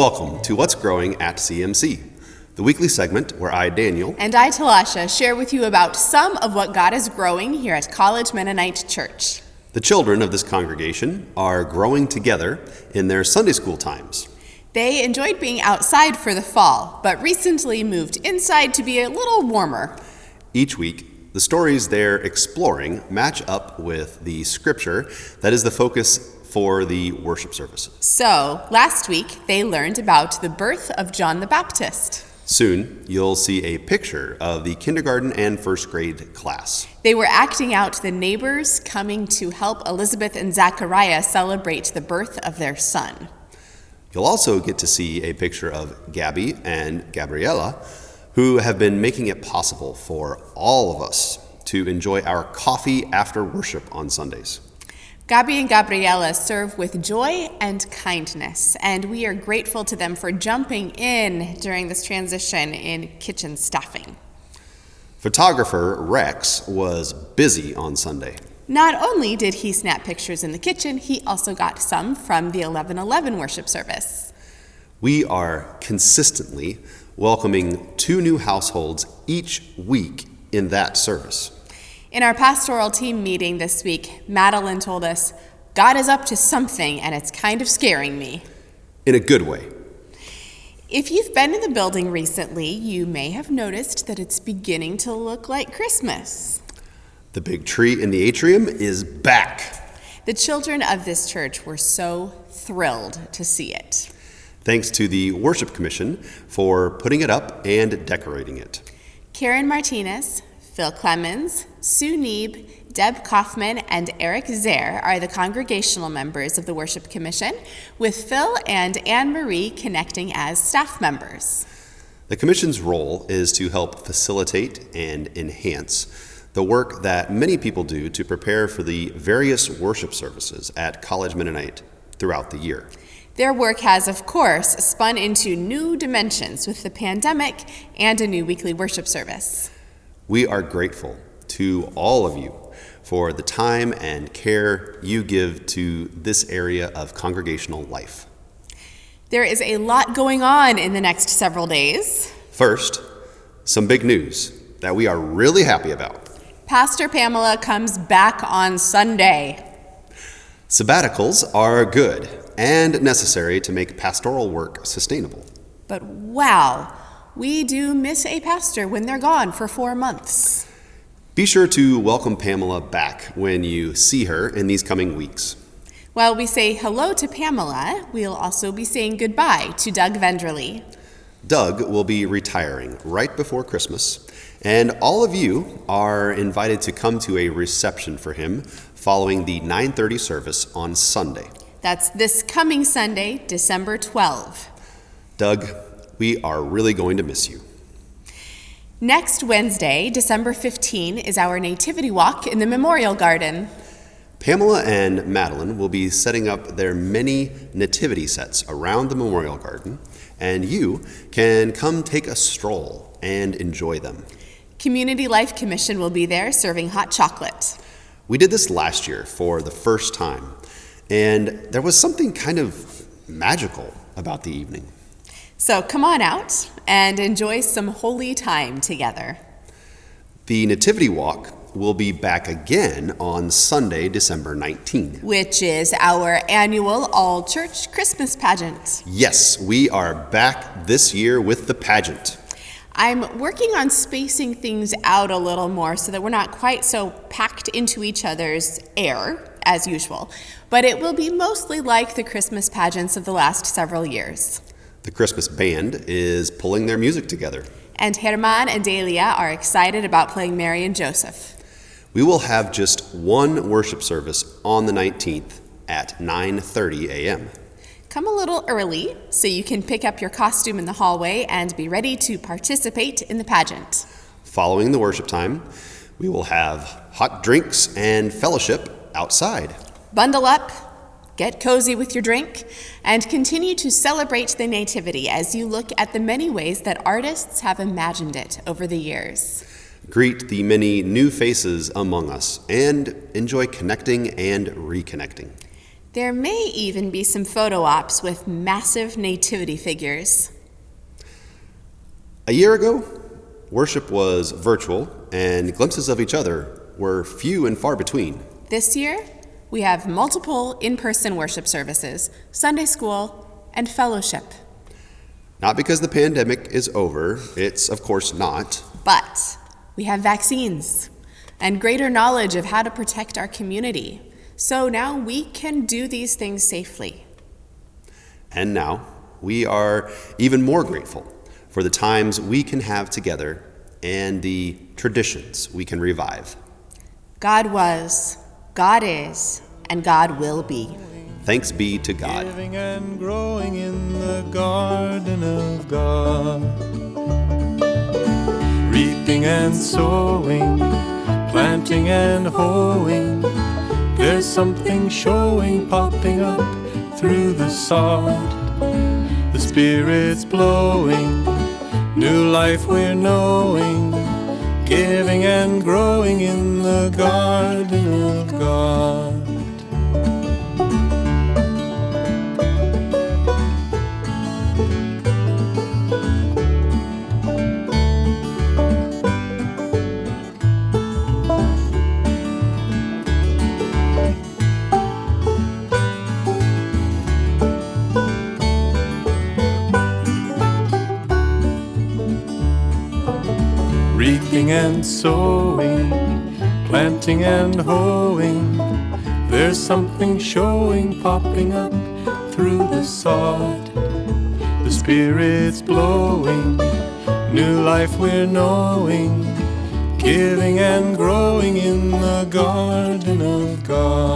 Welcome to What's Growing at CMC, the weekly segment where I, Daniel, and I, Talasha, share with you about some of what God is growing here at College Mennonite Church. The children of this congregation are growing together in their Sunday school times. They enjoyed being outside for the fall, but recently moved inside to be a little warmer. Each week, the stories they're exploring match up with the scripture that is the focus for the worship services. So, last week, they learned about the birth of John the Baptist. Soon, you'll see a picture of the kindergarten and first grade class. They were acting out the neighbors coming to help Elizabeth and Zachariah celebrate the birth of their son. You'll also get to see a picture of Gabby and Gabriella, who have been making it possible for all of us to enjoy our coffee after worship on Sundays. Gabby and Gabriella serve with joy and kindness, and we are grateful to them for jumping in during this transition in kitchen staffing. Photographer Rex was busy on Sunday. Not only did he snap pictures in the kitchen, he also got some from the 11:11 worship service. We are consistently welcoming 2 new households each week in that service. In our pastoral team meeting this week, Madeline told us, God is up to something and it's kind of scaring me. In a good way. If you've been in the building recently, you may have noticed that it's beginning to look like Christmas. The big tree in the atrium is back. The children of this church were so thrilled to see it. Thanks to the Worship Commission for putting it up and decorating it. Karen Martinez, Phil Clemens, Sue Neeb, Deb Kaufman, and Eric Zare are the congregational members of the Worship Commission, with Phil and Anne-Marie connecting as staff members. The Commission's role is to help facilitate and enhance the work that many people do to prepare for the various worship services at College Mennonite throughout the year. Their work has, of course, spun into new dimensions with the pandemic and a new weekly worship service. We are grateful to all of you for the time and care you give to this area of congregational life. There is a lot going on in the next several days. First, some big news that we are really happy about. Pastor Pamela comes back on Sunday. Sabbaticals are good and necessary to make pastoral work sustainable. But wow, we do miss a pastor when they're gone for 4 months. Be sure to welcome Pamela back when you see her in these coming weeks. While we say hello to Pamela, we'll also be saying goodbye to Doug Venderly. Doug will be retiring right before Christmas, and all of you are invited to come to a reception for him following the 9:30 service on Sunday. That's this coming Sunday, December 12. Doug, we are really going to miss you. Next Wednesday, December 15, is our Nativity Walk in the Memorial Garden. Pamela and Madeline will be setting up their many nativity sets around the Memorial Garden, and you can come take a stroll and enjoy them. Community Life Commission will be there serving hot chocolate. We did this last year for the first time, and there was something kind of magical about the evening. So come on out and enjoy some holy time together. The Nativity Walk will be back again on Sunday, December 19th. Which is our annual all-church Christmas pageant. Yes, we are back this year with the pageant. I'm working on spacing things out a little more so that we're not quite so packed into each other's air as usual, but it will be mostly like the Christmas pageants of the last several years. The Christmas band is pulling their music together. And Herman and Delia are excited about playing Mary and Joseph. We will have just one worship service on the 19th at 9:30 a.m. Come a little early so you can pick up your costume in the hallway and be ready to participate in the pageant. Following the worship time, we will have hot drinks and fellowship outside. Bundle up, get cozy with your drink, and continue to celebrate the Nativity as you look at the many ways that artists have imagined it over the years. Greet the many new faces among us and enjoy connecting and reconnecting. There may even be some photo ops with massive nativity figures. A year ago, worship was virtual and glimpses of each other were few and far between. This year, we have multiple in-person worship services, Sunday school, and fellowship. Not because the pandemic is over, it's of course not. But we have vaccines and greater knowledge of how to protect our community. So now we can do these things safely. And now we are even more grateful for the times we can have together and the traditions we can revive. God was, God is, and God will be. Thanks be to God. Living and growing in the garden of God. Reaping and sowing, planting and hoeing. There's something showing, popping up through the sod. The Spirit's blowing, new life we're knowing. Giving and growing in the garden of God. Reaping and sowing, planting and hoeing. There's something showing, popping up through the sod. The Spirit's blowing, new life we're knowing. Giving and growing in the garden of God.